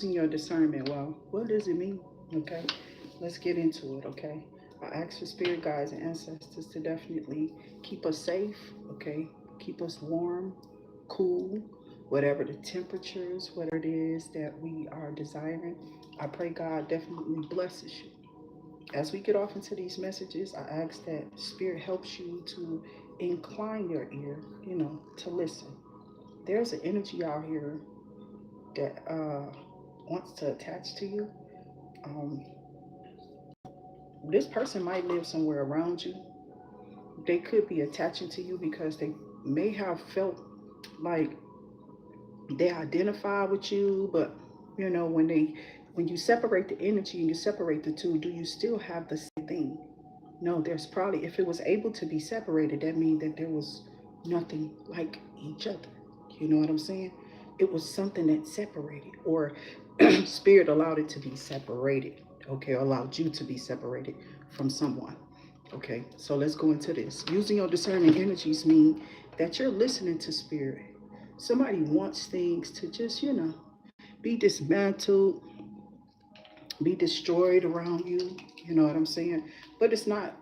Using your discernment. Well, what does it mean? Okay, let's get into it. Okay, I ask for spirit guides and ancestors to definitely keep us safe. Okay, keep us warm, cool, whatever the temperatures, whatever it is that we are desiring. I pray God definitely blesses you. As we get off into these messages, I ask that spirit helps you to incline your ear, to listen. There's an energy out here that wants to attach to you. Um, this person might live somewhere around you. They could be attaching to you because they may have felt like they identify with you, but when you separate the energy and you separate the two, do you still have the same thing? No, there's probably, if it was able to be separated, that means that there was nothing like each other. You know what I'm saying? It was something that separated, or spirit allowed it to be separated, okay, or allowed you to be separated from someone. Okay, so let's go into this. Using your discerning energies mean that you're listening to spirit. Somebody wants things to just, be dismantled, be destroyed around you. You know what I'm saying? But it's not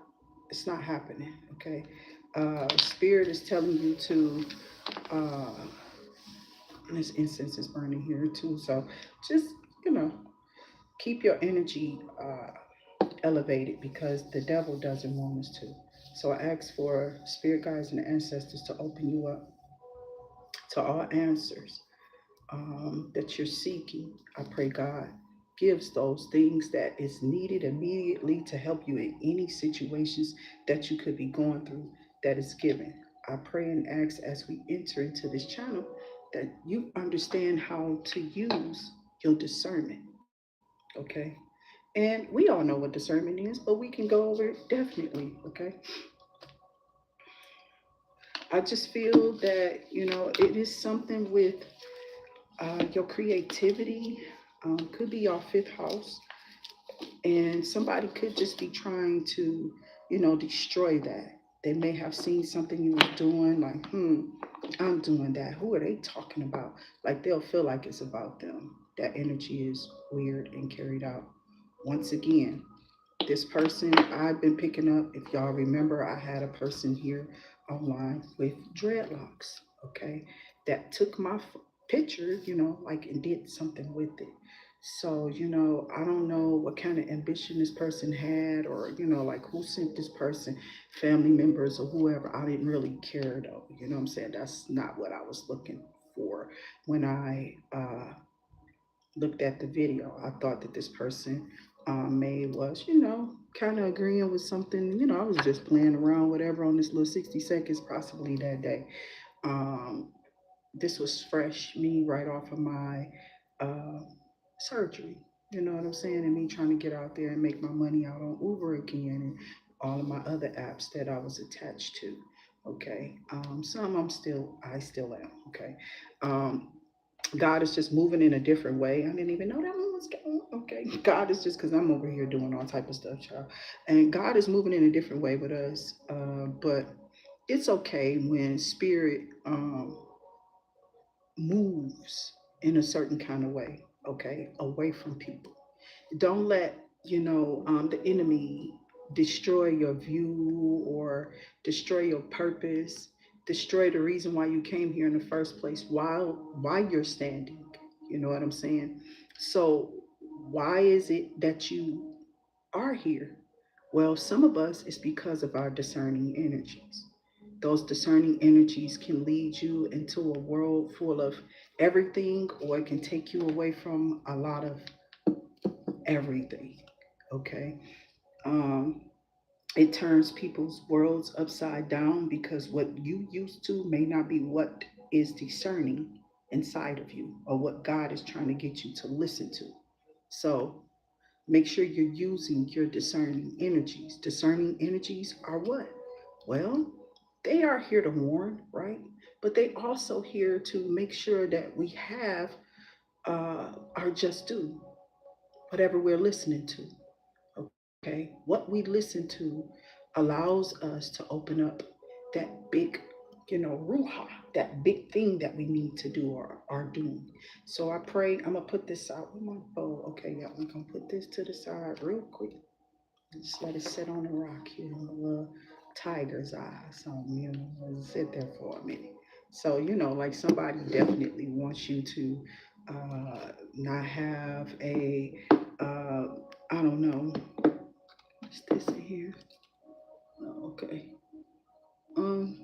happening. Okay, spirit is telling you to. Uh, and this incense is burning here too. So just you know, keep your energy elevated because the devil doesn't want us to. So I ask for spirit guides and ancestors to open you up to all answers that you're seeking. I pray God gives those things that is needed immediately to help you in any situations that you could be going through that is given. I pray and ask as we enter into this channel that you understand how to use your discernment. Okay. And we all know what discernment is, but we can go over it definitely. Okay. I just feel that, it is something with your creativity, could be your fifth house, and somebody could just be trying to, destroy that. They may have seen something you were doing, like, I'm doing that. Who are they talking about? Like they'll feel like it's about them. That energy is weird and carried out. Once again, this person I've been picking up, if y'all remember, I had a person here online with dreadlocks, okay, that took my picture, like and did something with it. So, I don't know what kind of ambition this person had, or, like who sent this person, family members or whoever. I didn't really care though. You know what I'm saying? That's not what I was looking for when I looked at the video. I thought that this person may was, kind of agreeing with something. I was just playing around, whatever, on this little 60 seconds, possibly that day. Um, this was fresh, me right off of my uh, surgery. You know what I'm saying? And me trying to get out there and make my money out on Uber again and all of my other apps that I was attached to. Okay. Some I still am. Okay. Um, God is just moving in a different way. I didn't even know that one was going. Okay, God is just because I'm over here doing all type of stuff, child, and God is moving in a different way with us. But it's okay when spirit moves in a certain kind of way. Okay, away from people. Don't let the enemy destroy your view or destroy your purpose, destroy the reason why you came here in the first place, while you're standing. You know what I'm saying? So why is it that you are here? Well, some of us it's because of our discerning energies. Those discerning energies can lead you into a world full of everything, or it can take you away from a lot of everything. Okay. Um, it turns people's worlds upside down because what you used to may not be what is discerning inside of you or what God is trying to get you to listen to. So make sure you're using your discerning energies. Discerning energies are what? Well, they are here to warn, right? But they also here to make sure that we have our just due, whatever we're listening to. Okay, what we listen to allows us to open up that big ruha, that big thing that we need to do or are doing. So I pray. I'm gonna put this out with my bowl. Okay, yeah, I'm gonna put this to the side real quick. Just let it sit on the rock here, on the little tiger's eye. So let it sit there for a minute. So like somebody definitely wants you to not have a uh, I don't know. What's this in here? Oh, okay. Um,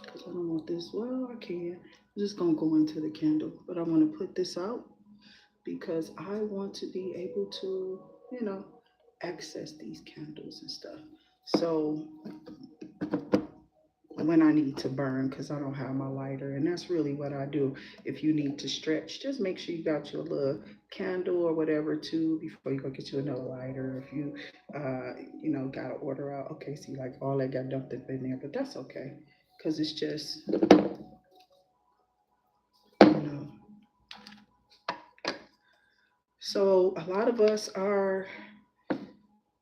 because I don't want this. Well, I can. I'm just gonna go into the candle, but I want to put this out because I want to be able to, you know, access these candles and stuff. So when I need to burn, because I don't have my lighter, and that's really what I do. If you need to stretch, just make sure you got your little candle or whatever too before you go get you another lighter. If you, gotta order out. Okay, see, like all that got dumped up in there, but that's okay, because it's just, you know. So a lot of us are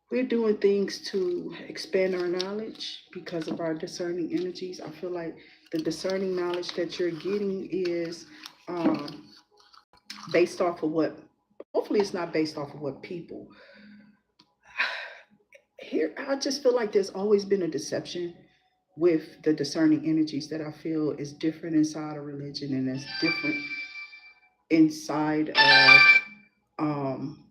we're doing things to expand our knowledge because of our discerning energies. I feel like the discerning knowledge that you're getting is um, based off of what, hopefully, it's not based off of what people. Here, I just feel like there's always been a deception with the discerning energies that I feel is different inside of religion and that's different inside of um,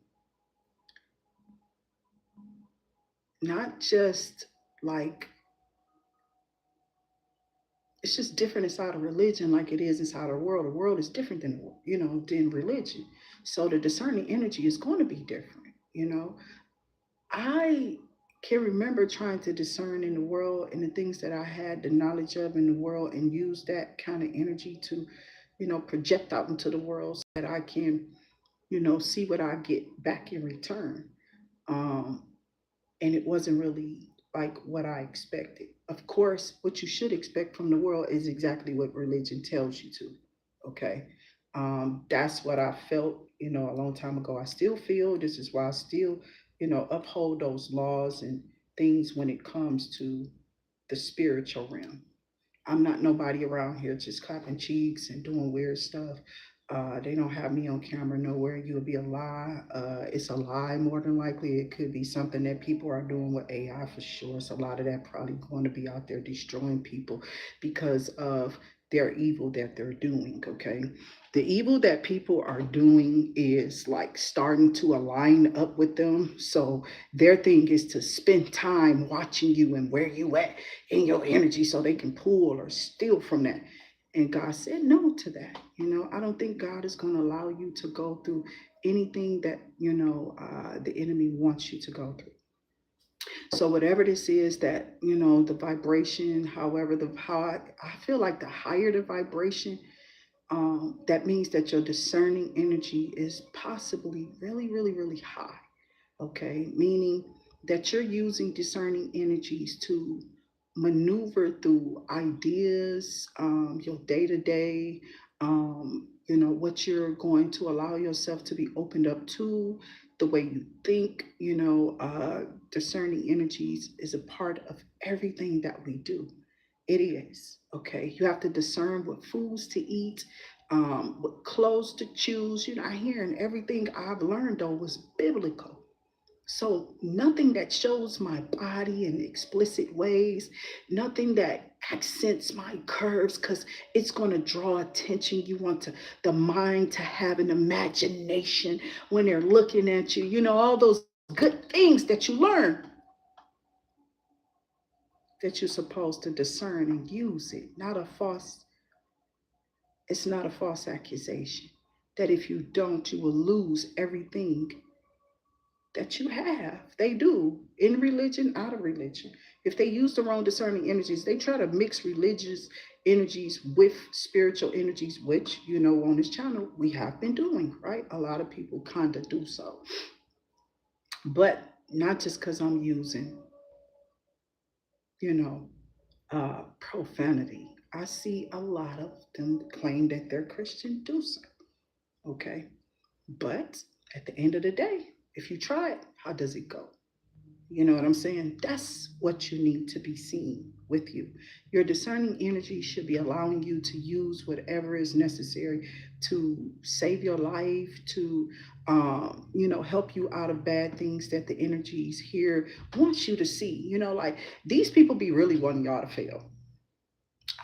not just like it's just different inside of religion like it is inside of the world. The world is different than religion. So the discerning energy is going to be different. I can remember trying to discern in the world and the things that I had the knowledge of in the world and use that kind of energy to, project out into the world so that I can, see what I get back in return. Um, and it wasn't really like what I expected. Of course, what you should expect from the world is exactly what religion tells you to. Okay. That's what I felt, a long time ago. I still feel this is why I still, uphold those laws and things when it comes to the spiritual realm. I'm not nobody around here just clapping cheeks and doing weird stuff. They don't have me on camera nowhere. You'll be a lie. It's a lie more than likely. It could be something that people are doing with AI for sure. So a lot of that probably going to be out there destroying people because of their evil that they're doing. Okay. The evil that people are doing is like starting to align up with them. So their thing is to spend time watching you and where you at in your energy so they can pull or steal from that. And God said no to that. I don't think God is going to allow you to go through anything that, the enemy wants you to go through. So whatever this is that, the vibration, however, I feel like the higher the vibration, that means that your discerning energy is possibly really, really, really high. Okay, meaning that you're using discerning energies to maneuver through ideas, your day to day, what you're going to allow yourself to be opened up to, the way you think. Discerning energies is a part of everything that we do. It is. Okay, you have to discern what foods to eat, what clothes to choose. You're not hearing everything I've learned though was biblical. So nothing that shows my body in explicit ways, nothing that accents my curves, because it's going to draw attention. You want the mind to have an imagination when they're looking at you. All those good things that you learn that you're supposed to discern and use it. It's not a false accusation. That if you don't, you will lose everything that you have. They do in religion, out of religion. If they use the wrong discerning energies, they try to mix religious energies with spiritual energies, which, on this channel, we have been doing, right? A lot of people kind of do so. But not just because I'm using, you know, profanity. I see a lot of them claim that they're Christian, do so. Okay. But at the end of the day, if you try it, how does it go? You know what I'm saying? That's what you need to be seen with you. Your discerning energy should be allowing you to use whatever is necessary to save your life, to help you out of bad things that the energies here wants you to see. Like these people be really wanting y'all to fail.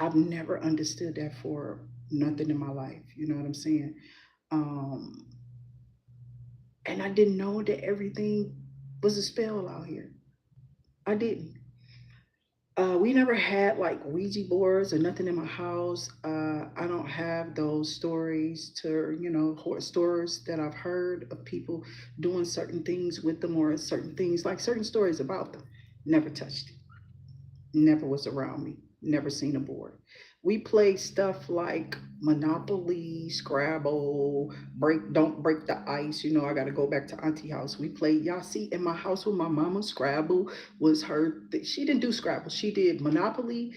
I've never understood that for nothing in my life. You know what I'm saying? Um, and I didn't know that everything was a spell out here. I didn't. We never had like Ouija boards or nothing in my house. I don't have those stories to, horror stories that I've heard of people doing certain things with them or certain things, like certain stories about them. Never touched it. Never was around me. Never seen a board. We played stuff like Monopoly, Scrabble, don't break the ice. I got to go back to Auntie house. We played, y'all see, in my house with my mama, Scrabble was her. She didn't do Scrabble. She did Monopoly.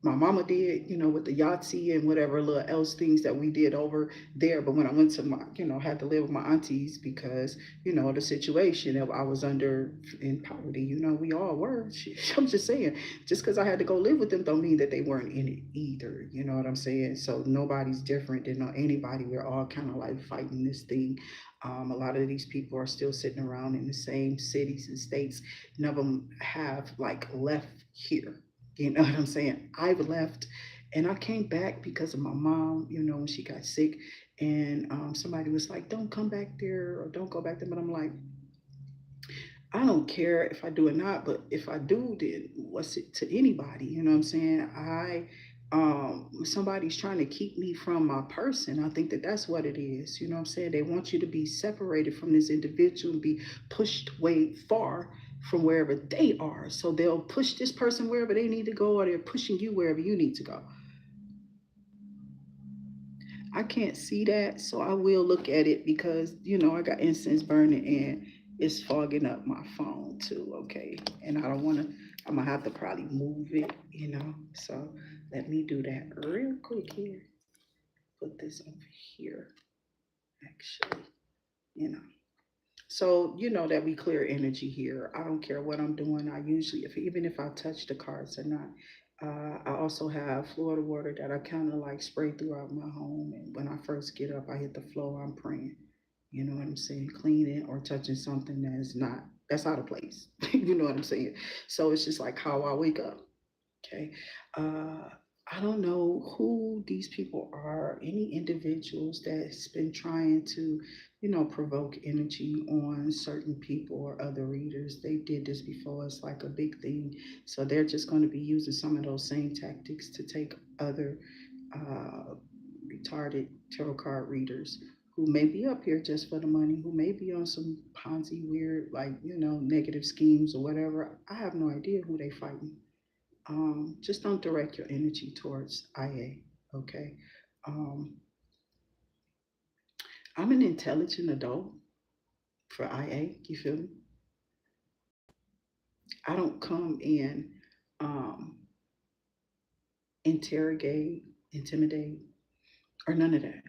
My mama did, with the Yahtzee and whatever little else things that we did over there. But when I went to my, had to live with my aunties because, the situation that I was under in poverty, we all were. I'm just saying, just because I had to go live with them don't mean that they weren't in it either. You know what I'm saying? So nobody's different than anybody. We're all kind of like fighting this thing. A lot of these people are still sitting around in the same cities and states. None of them have like left here. You know what I'm saying? I've left and I came back because of my mom, when she got sick. And somebody was like, don't come back there or don't go back there. But I'm like, I don't care if I do or not. But if I do, then what's it to anybody? You know what I'm saying? Somebody's trying to keep me from my person. I think that that's what it is. You know what I'm saying? They want you to be separated from this individual and be pushed way far from wherever they are. So they'll push this person wherever they need to go, or they're pushing you wherever you need to go. I can't see that, so I will look at it because I got incense burning and it's fogging up my phone too. Okay, and I don't want to. I'm gonna have to probably move it. So let me do that real quick here. Put this over here. Actually, you know. So you know that we clear energy here. I don't care what I'm doing. I usually, if even if I touch the cards or not, I also have Florida water that I kind of like spray throughout my home. And when I first get up, I hit the floor. I'm praying. You know what I'm saying? Cleaning or touching something that's out of place. You know what I'm saying? So it's just like how I wake up. Okay. Uh, I don't know who these people are, any individuals that's been trying to, provoke energy on certain people or other readers. They did this before. It's like a big thing. So they're just going to be using some of those same tactics to take other uh, retarded tarot card readers who may be up here just for the money, who may be on some Ponzi weird, like, negative schemes or whatever. I have no idea who they fighting. Just don't direct your energy towards IA. Okay. Um, I'm an intelligent adult for IA. You feel me? I don't come in um, interrogate, intimidate, or none of that.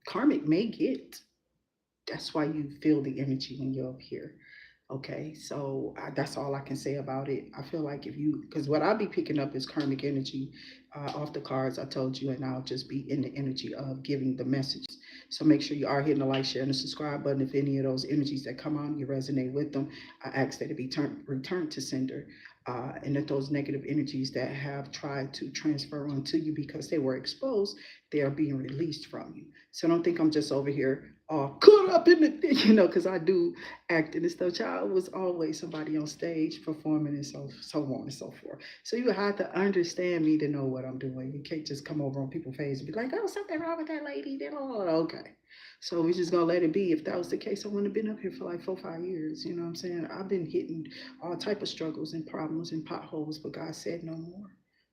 Karmic may get. That's why you feel the energy when you're up here. Okay, so that's all I can say about it. I feel like because what I'll be picking up is karmic energy off the cards I told you, and I'll just be in the energy of giving the messages. So make sure you are hitting the like, share, and the subscribe button. If any of those energies that come on, you resonate with them, I ask that it be returned to sender. And that those negative energies that have tried to transfer onto you because they were exposed, they are being released from you. So don't think I'm just over here all caught up in the, because I do acting and stuff. Child was always somebody on stage performing and so on and so forth. So you have to understand me to know what I'm doing. You can't just come over on people's face and be like, oh, something wrong with that lady. They're all okay. So we just gonna let it be. If that was the case, I wouldn't have been up here for like 4, 5 years. You know what I'm saying? I've been hitting all type of struggles and problems and potholes, but God said no more.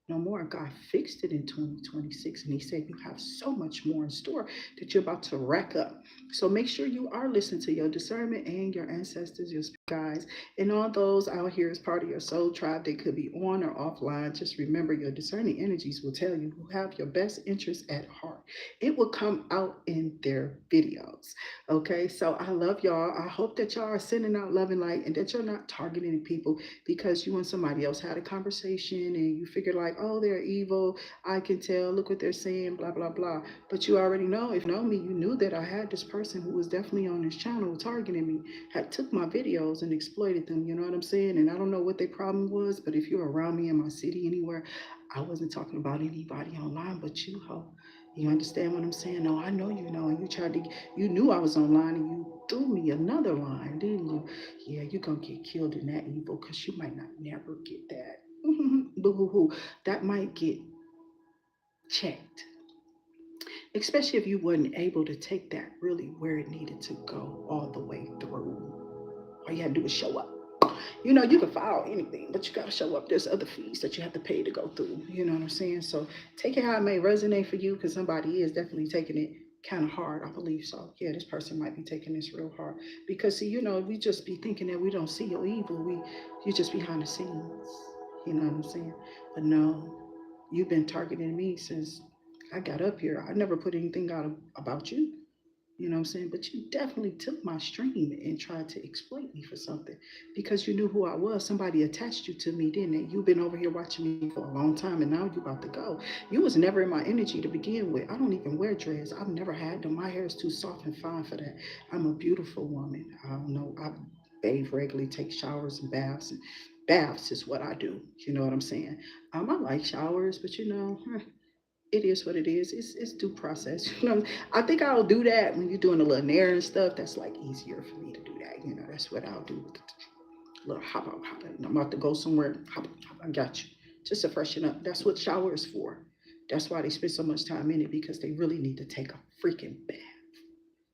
No more. God fixed it in 2026. And He said, you have so much more in store that you're about to rack up. So make sure you are listening to your discernment and your ancestors, your guys. And all those out here as part of your soul tribe, they could be on or offline. Just remember your discerning energies will tell you who have your best interests at heart. It will come out in their videos. Okay, so I love y'all. I hope that y'all are sending out love and light and that you're not targeting people because you and somebody else had a conversation and you figure like, oh, they're evil. I can tell. Look what they're saying, blah, blah, blah. But you already know, if you know me, you knew that I had this person who was definitely on this channel targeting me, had took my videos and exploited them, you know what I'm saying? And I don't know what their problem was, but if you're around me in my city anywhere, I wasn't talking about anybody online but you, ho. You understand what I'm saying? No, I know you know. And you tried to, you knew I was online and you threw me another line, didn't you? Yeah, you're going to get killed in that evil because you might not never get that. Boo hoo hoo. That might get checked, especially if you wasn't able to take that really where it needed to go all the way through. All you had to do is show up. You know, you can file anything, but you got to show up. There's other fees that you have to pay to go through. You know what I'm saying? So take it how it may resonate for you because somebody is definitely taking it kind of hard. I believe so. Yeah, this person might be taking this real hard because, see, you know, we just be thinking that we don't see your evil. You just behind the scenes. You know what I'm saying? But no, you've been targeting me since I got up here. I never put anything out about you. You know what I'm saying? But you definitely took my stream and tried to exploit me for something because you knew who I was. Somebody attached you to me, didn't it? You've been over here watching me for a long time and now you're about to go. You was never in my energy to begin with. I don't even wear dreads. I've never had them. My hair is too soft and fine for that. I'm a beautiful woman. I don't know. I bathe regularly, take showers and baths. And baths is what I do. You know what I'm saying? I like showers, but you know, it is what it is. It's due process. You know, I think I'll do that when you're doing a little nair and stuff. That's like easier for me to do that. You know, that's what I'll do with the little hop out, hop out. I'm about to go somewhere. Hop, hop, I got you. Just to freshen up. That's what shower is for. That's why they spend so much time in it because they really need to take a freaking bath.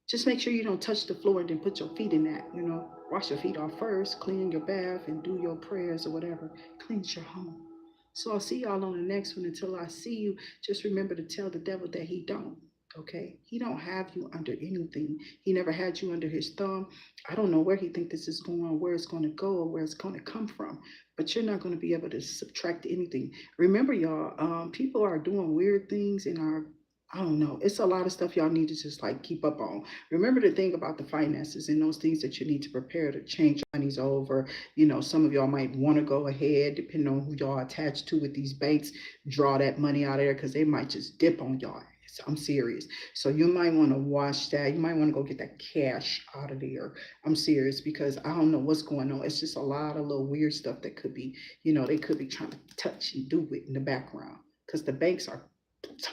Just make sure you don't touch the floor and then put your feet in that. You know, wash your feet off first, clean your bath, and do your prayers or whatever. Cleanse your home. So I'll see y'all on the next one. Until I see you, just remember to tell the devil that he don't. Okay, he don't have you under anything. He never had you under his thumb. I don't know where he think this is going, where it's going to go, or where it's going to come from. But you're not going to be able to subtract anything. Remember, y'all, people are doing weird things in our, I don't know. It's a lot of stuff y'all need to just like keep up on. Remember the thing about the finances and those things that you need to prepare to change money's over. You know, some of y'all might want to go ahead, depending on who y'all attached to with these banks, draw that money out of there because they might just dip on y'all. I'm serious. So you might want to watch that. You might want to go get that cash out of there. I'm serious because I don't know what's going on. It's just a lot of little weird stuff that could be, you know, they could be trying to touch and do it in the background because the banks are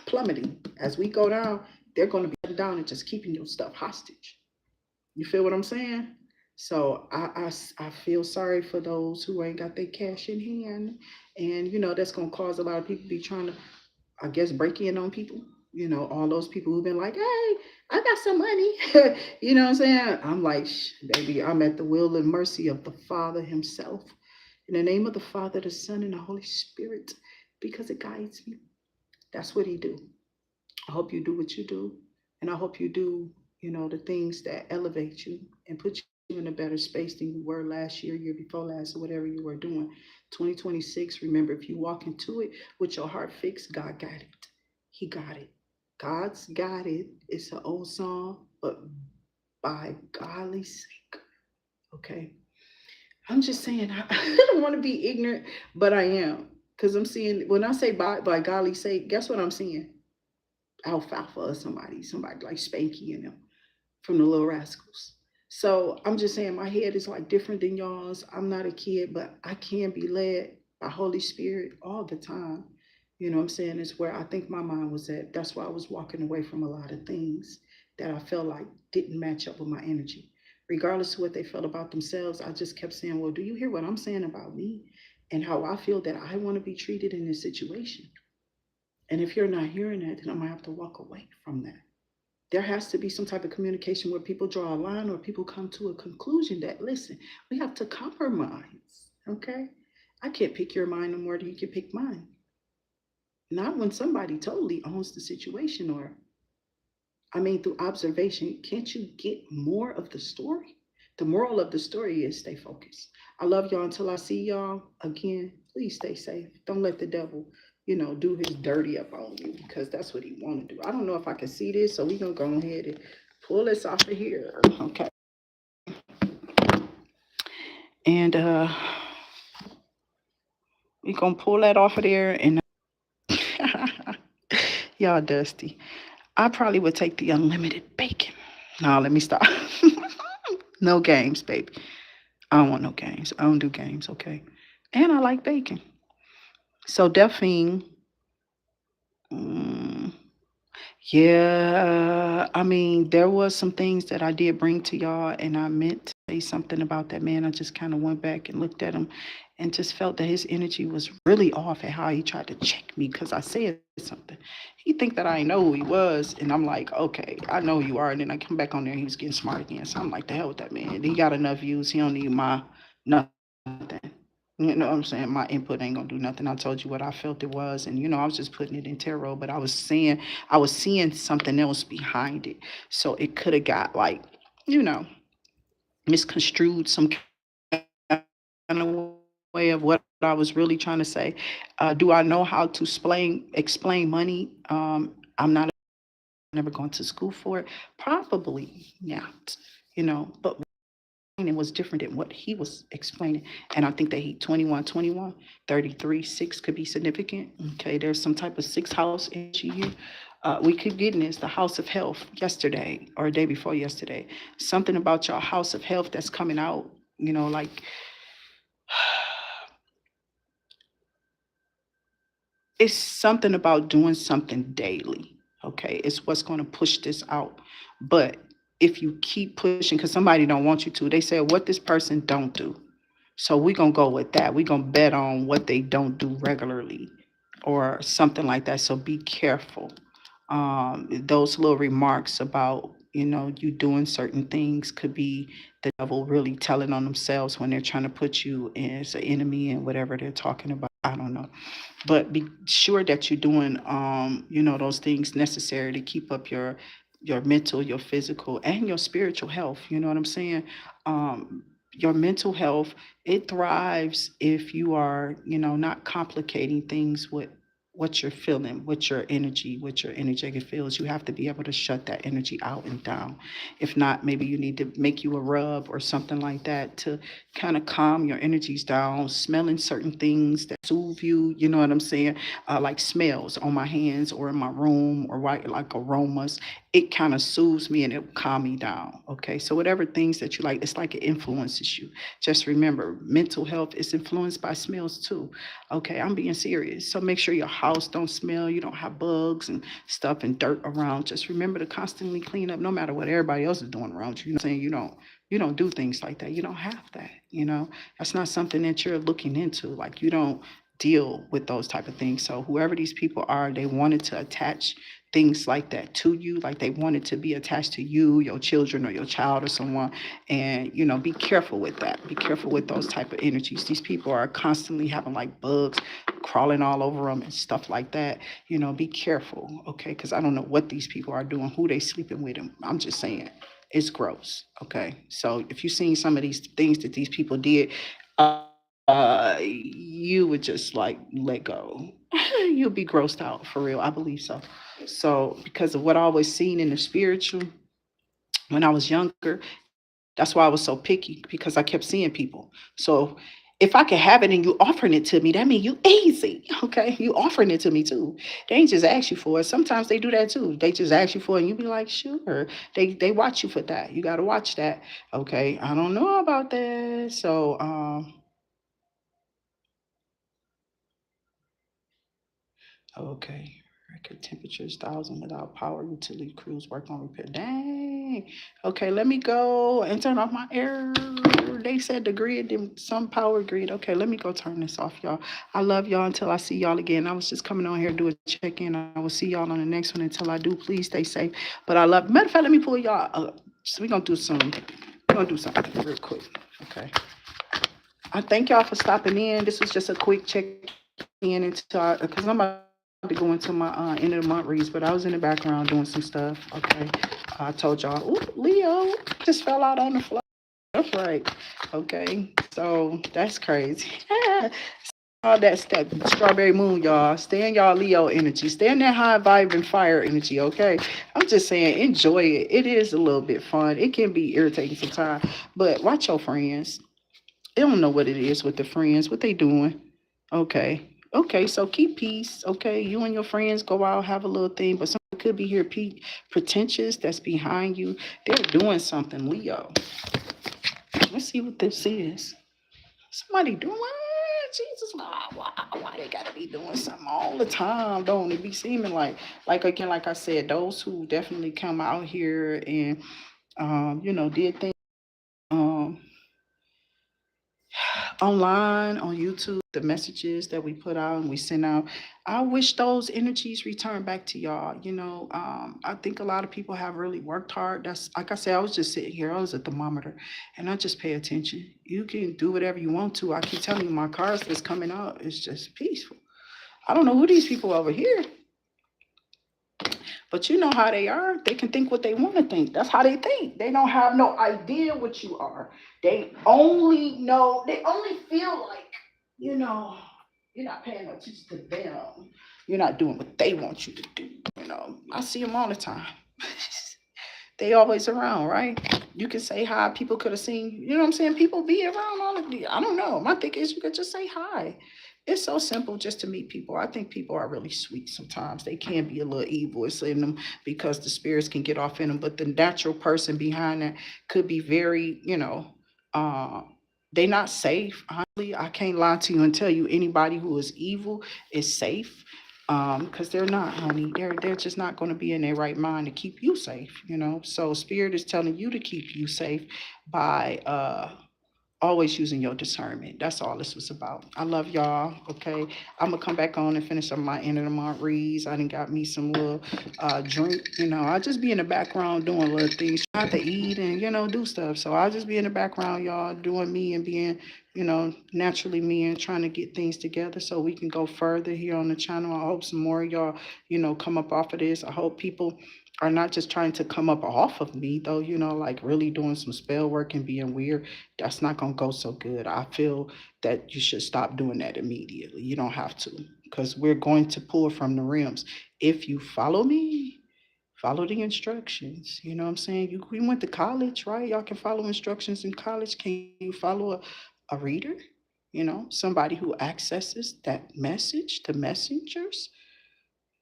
plummeting. As we go down, they're going to be down and just keeping your stuff hostage. You feel what I'm saying? So I feel sorry for those who ain't got their cash in hand. And, you know, that's going to cause a lot of people to be trying to, I guess, break in on people. You know, all those people who've been like, hey, I got some money. You know what I'm saying? I'm like, baby, I'm at the will and mercy of the Father himself. In the name of the Father, the Son, and the Holy Spirit, because it guides me. That's what he do. I hope you do what you do. And I hope you do, you know, the things that elevate you and put you in a better space than you were last year, year before last, or whatever you were doing. 2026, remember, if you walk into it with your heart fixed, God got it. He got it. God's got it. It's an old song, but by golly sake, okay? I'm just saying, I don't want to be ignorant, but I am. Because I'm seeing, when I say by golly sake, guess what I'm seeing? Alfalfa or somebody like Spanky and them from the Little Rascals. So I'm just saying my head is like different than y'all's. I'm not a kid, but I can be led by Holy Spirit all the time. You know what I'm saying? It's where I think my mind was at. That's why I was walking away from a lot of things that I felt like didn't match up with my energy. Regardless of what they felt about themselves, I just kept saying, well, do you hear what I'm saying about me and how I feel that I want to be treated in this situation? And if you're not hearing that, then I'm gonna have to walk away from that. There has to be some type of communication where people draw a line or people come to a conclusion that, listen, we have to compromise. Okay? I can't pick your mind no more than you can pick mine. Not when somebody totally owns the situation, or I mean through observation. Can't you get more of the story? The moral of the story is stay focused. I love y'all until I see y'all again. Please stay safe. Don't let the devil, do his dirty up on you because that's what he want to do. I don't know if I can see this, so we're going to go ahead and pull this off of here. Okay. And we're going to pull that off of there. And y'all dusty. I probably would take the unlimited bacon. No, let me stop. No games, baby. I don't want no games. I don't do games, okay? And I like bacon. So definitely, mm, yeah, I mean, there was some things that I did bring to y'all, and I meant to say something about that man. I just kind of went back and looked at him and just felt that his energy was really off at how he tried to check me because I said something. He think that I didn't know who he was, and I'm like, okay, I know who you are. And then I come back on there, and he was getting smart again. So I'm like, the hell with that man. He got enough views. He don't need my nothing. You know what I'm saying? My input ain't gonna do nothing. I told you what I felt it was, and I was just putting it in tarot, but I was seeing something else behind it. So it could have got like, you know, misconstrued some kind of way of what I was really trying to say. Do I know how to explain money? I'm not never gone to school for it. Probably not, but it was different than what he was explaining. And I think that he 21, 21, 33, 6 could be significant. Okay, there's some type of six house energy here. We could get in this, the house of health yesterday or a day before yesterday. Something about your house of health that's coming out, like it's something about doing something daily. Okay, it's what's going to push this out. But if you keep pushing, because somebody don't want you to, they say what this person don't do. So we're gonna go with that. We're gonna bet on what they don't do regularly or something like that. So be careful. Those little remarks about, you doing certain things could be the devil really telling on themselves when they're trying to put you as an enemy and whatever they're talking about. I don't know. But be sure that you're doing those things necessary to keep up your mental, your physical, and your spiritual health. You know what I'm saying? Your mental health, it thrives if you are, not complicating things with what you're feeling, with your energetic fields. You have to be able to shut that energy out and down. If not, maybe you need to make you a rub or something like that to kind of calm your energies down, smelling certain things that soothe you, you know what I'm saying? Like smells on my hands or in my room or like aromas. It kind of soothes me and it calm me down. Okay. So whatever things that you like, it's like it influences you. Just remember, mental health is influenced by smells too. Okay, I'm being serious. So make sure your house don't smell, you don't have bugs and stuff and dirt around. Just remember to constantly clean up no matter what everybody else is doing around you. You know what I'm saying? You don't do things like that. You don't have that. That's not something that you're looking into. Like you don't deal with those type of things. So whoever these people are, they wanted to attach things like that to you, like they wanted to be attached to you, your children, or your child, or someone. And be careful with that. Be careful with those type of energies. These people are constantly having like bugs crawling all over them and stuff like that. Be careful, okay? Because I don't know what these people are doing, who they sleeping with. And I'm just saying, it's gross, okay? So if you've seen some of these things that these people did, you would just like let go. You'll be grossed out for real. I believe so. So because of what I was seeing in the spiritual when I was younger, that's why I was so picky because I kept seeing people. So if I could have it and you offering it to me, that means you easy. Okay. You offering it to me too. They ain't just ask you for it. Sometimes they do that too. They just ask you for it and you be like, sure. They watch you for that. You gotta watch that. Okay. I don't know about that. So okay. Record temperatures, 1,000 without power. Utility crews work on repair. Dang. Okay, let me go and turn off my air. They said the grid, some power grid. Okay, let me go turn this off, y'all. I love y'all until I see y'all again. I was just coming on here to do a check in. I will see y'all on the next one. Until I do, please stay safe. But I love. Matter of fact, let me pull y'all. So we're gonna do some. We're gonna do something real quick. Okay. I thank y'all for stopping in. This was just a quick check in into because I'm about to go into my end of the month reads, but I was in the background doing some stuff. Okay, I told y'all, ooh, Leo just fell out on the floor. That's right. Okay. So that's crazy. All that stuff, strawberry moon, y'all. Stay in y'all Leo energy. Stay in that high vibrant fire energy, okay? I'm just saying, enjoy it. It is a little bit fun. It can be irritating sometimes, but watch your friends. They don't know what it is with the friends, what they doing. Okay. Okay, so keep peace. Okay. You and your friends go out, have a little thing, but somebody could be here pretentious that's behind you. They're doing something, Leo. Let's see what this is. Somebody doing what? Jesus, why they gotta be doing something all the time? Don't it be seeming like again, like I said, those who definitely come out here and did things um online on YouTube, the messages that we put out and we send out. I wish those energies return back to y'all. I think a lot of people have really worked hard. That's like I said, I was just sitting here, I was a thermometer, and I just pay attention. You can do whatever you want to. I keep telling you, my cards that's coming out is just peaceful. I don't know who these people over here, but you know how they are. They can think what they want to think. That's how they think. They don't have no idea what you are. They only feel like, you know, you're not paying no attention to them. You're not doing what they want you to do. I see them all the time. They always around, right? You can say hi. People could have seen you. You know what I'm saying? People be around all of the. I don't know. My thing is you could just say hi. It's so simple just to meet people. I think people are really sweet sometimes. They can be a little evil. It's in them because the spirits can get off in them. But the natural person behind that could be very, uh, they not safe. Honestly, I can't lie to you and tell you anybody who is evil is safe. Because they're not, honey. They're just not going to be in their right mind to keep you safe. So spirit is telling you to keep you safe by always using your discernment. That's all this was about. I love y'all. Okay. I'm gonna come back on and finish up my end of the month reads. I done got me some little drink. I'll just be in the background doing little things, trying to eat and do stuff. So I'll just be in the background, y'all, doing me and being, naturally me and trying to get things together so we can go further here on the channel. I hope some more of y'all, come up off of this. I hope people are not just trying to come up off of me though, like really doing some spell work and being weird. That's not going to go so good. I feel that you should stop doing that immediately. You don't have to, because we're going to pull from the realms. If you follow me, follow the instructions. You know what I'm saying? We went to college, right? Y'all can follow instructions in college. Can you follow a reader? Somebody who accesses that message, the messengers.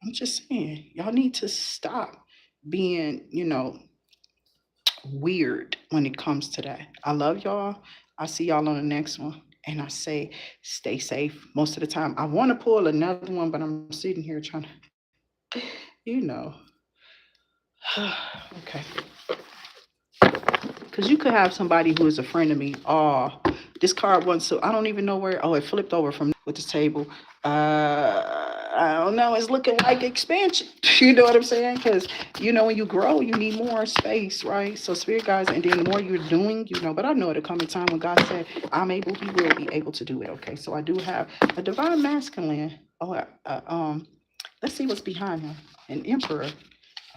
I'm just saying, y'all need to stop being, weird when it comes to that. I love y'all. I'll see y'all on the next one. And I say, stay safe most of the time. I want to pull another one, but I'm sitting here trying to, you know. Okay. Because you could have somebody who is a friend of me. Oh, this card wasn't so, I don't even know where. Oh, it flipped over from with this table. I don't know. It's looking like expansion. You know what I'm saying? Because, when you grow, you need more space, right? So, spirit guys, and then the more you're doing, but I know it'll come a time when God said, I'm able, He will be able to do it. Okay. So, I do have a divine masculine. Oh, let's see what's behind him. An emperor.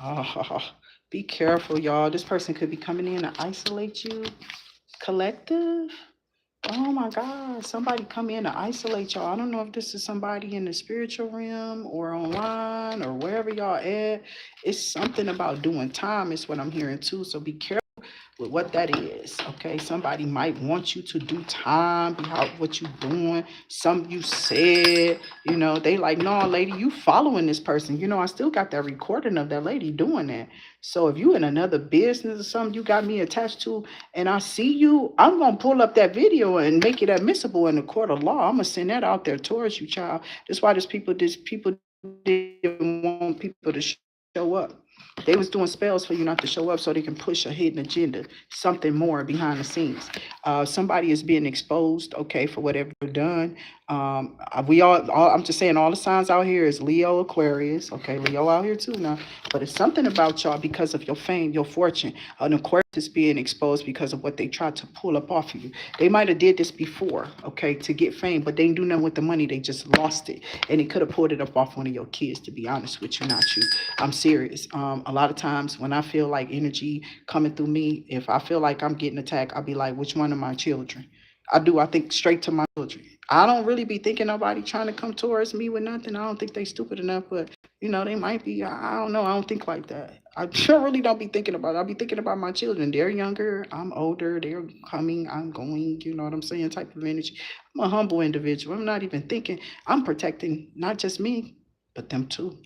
Oh, be careful, y'all. This person could be coming in to isolate you. Collective. Oh my God. Somebody come in to isolate y'all. I don't know if this is somebody in the spiritual realm or online or wherever y'all at. It's something about doing time is what I'm hearing too. So be careful with what that is. Okay. Somebody might want you to do time behind what you doing. Some you said, they like, no, lady, you following this person. I still got that recording of that lady doing that. So if you in another business or something you got me attached to and I see you, I'm gonna pull up that video and make it admissible in the court of law. I'm gonna send that out there towards you, child. That's why people didn't want people to show up. They was doing spells for you not to show up so they can push a hidden agenda, something more behind the scenes. Somebody is being exposed, okay, for whatever they've done. I'm just saying all the signs out here is Leo, Aquarius, okay, Leo out here too now. But it's something about y'all because of your fame, your fortune. An Aquarius is being exposed because of what they tried to pull up off of you. They might have did this before, okay, to get fame, but they didn't do nothing with the money. They just lost it. And they could have pulled it up off one of your kids, to be honest with you, not you. I'm serious. A lot of times when I feel like energy coming through me, if I feel like I'm getting attacked, I'll be like, which one of my children? I do. I think straight to my children. I don't really be thinking nobody trying to come towards me with nothing. I don't think they stupid enough, but they might be. I don't know. I don't think like that. I really don't be thinking about it. I'll be thinking about my children. They're younger. I'm older. They're coming. I'm going. You know what I'm saying? Type of energy. I'm a humble individual. I'm not even thinking. I'm protecting not just me, but them too.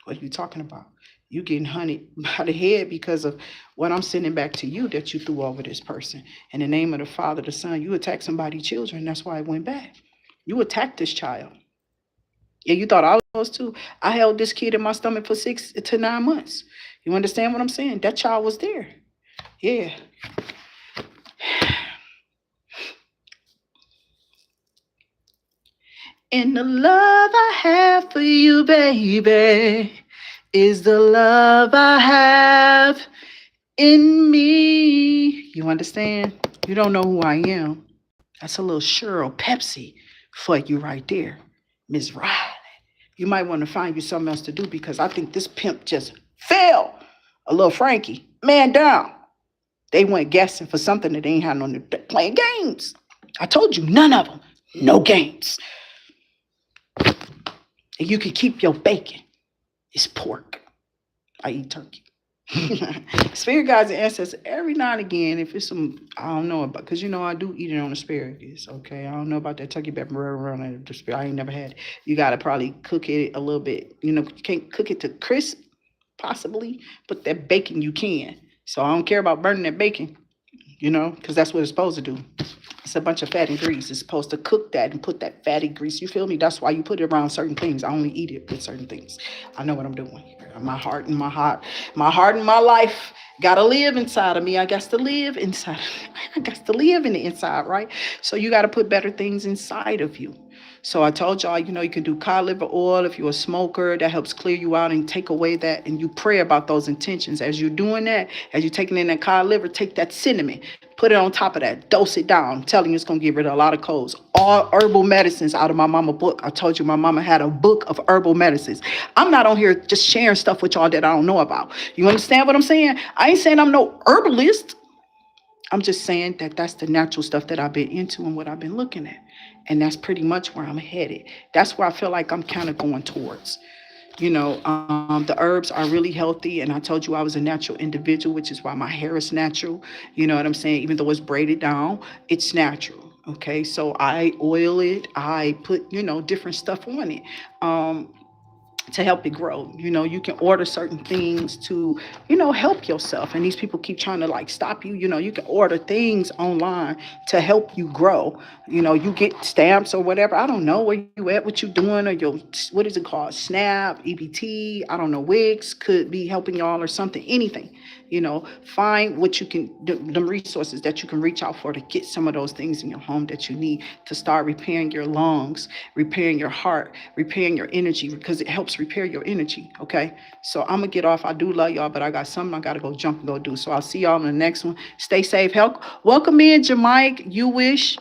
What are you talking about? You getting hunted by the head because of what I'm sending back to you that you threw over this person. In the name of the Father, the Son, you attacked somebody's children. That's why it went back. You attacked this child. Yeah, you thought I was supposed to. I held this kid in my stomach for 6 to 9 months. You understand what I'm saying? That child was there. Yeah. And the love I have for you, baby, is the love I have in me. You understand? You don't know who I am. That's a little Cheryl Pepsi for you right there, Miss Riley. You might want to find you something else to do because I think this pimp just fell. A little Frankie, man down. They went guessing for something that they ain't had no playing games. I told you, none of them. No games. And you can keep your bacon. It's pork. I eat turkey. Spirit guides and ancestors, every now and again, if it's some, I don't know about, because I do eat it on asparagus, okay? I don't know about that turkey pepperoni around the spirit. I ain't never had it. You got to probably cook it a little bit. You can't cook it to crisp, possibly, but that bacon you can. So I don't care about burning that bacon, because that's what it's supposed to do. It's a bunch of fat and grease. It's supposed to cook that and put that fatty grease. You feel me? That's why you put it around certain things. I only eat it with certain things. I know what I'm doing. My heart and my life gotta live inside of me. I got to live inside. I got to live in the inside, right? So you got to put better things inside of you. So I told y'all, you can do cod liver oil if you're a smoker. That helps clear you out and take away that. And you pray about those intentions. As you're doing that, as you're taking in that cod liver, take that cinnamon, put it on top of that, dose it down. I'm telling you, it's going to get rid of a lot of colds. All herbal medicines out of my mama book. I told you my mama had a book of herbal medicines. I'm not on here just sharing stuff with y'all that I don't know about. You understand what I'm saying? I ain't saying I'm no herbalist. I'm just saying that that's the natural stuff that I've been into and what I've been looking at. And that's pretty much where I'm headed. That's where I feel like I'm kind of going towards. The herbs are really healthy. And I told you I was a natural individual, which is why my hair is natural. You know what I'm saying? Even though it's braided down, it's natural. Okay. So I oil it. I put, different stuff on it. To help it grow. You can order certain things to, help yourself. And these people keep trying to stop you. You can order things online to help you grow. You get stamps or whatever. I don't know where you at, what you doing, or your, what is it called? SNAP, EBT, I don't know, Wigs could be helping y'all or something, anything. Find what you can, them resources that you can reach out for to get some of those things in your home that you need to start repairing your lungs, repairing your heart, repairing your energy, because it helps repair your energy. Okay. So I'm gonna get off. I do love y'all, but I got something I gotta go jump and go do. So I'll see y'all in the next one. Stay safe. Welcome in, Jamaica. You wish.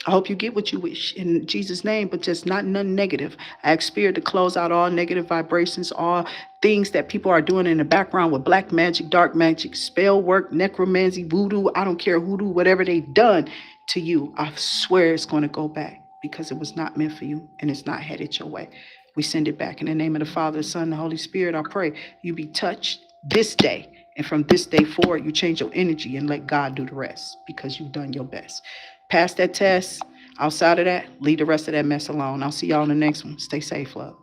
I hope you get what you wish in Jesus' name, but just not none negative. I ask Spirit to close out all negative vibrations, all things that people are doing in the background with black magic, dark magic, spell work, necromancy, voodoo. I don't care hoodoo, whatever they done to you. I swear it's going to go back because it was not meant for you and it's not headed your way. We send it back in the name of the Father, the Son, and the Holy Spirit. I pray you be touched this day. And from this day forward, you change your energy and let God do the rest because you've done your best. Pass that test. Outside of that, leave the rest of that mess alone. I'll see y'all in the next one. Stay safe, love.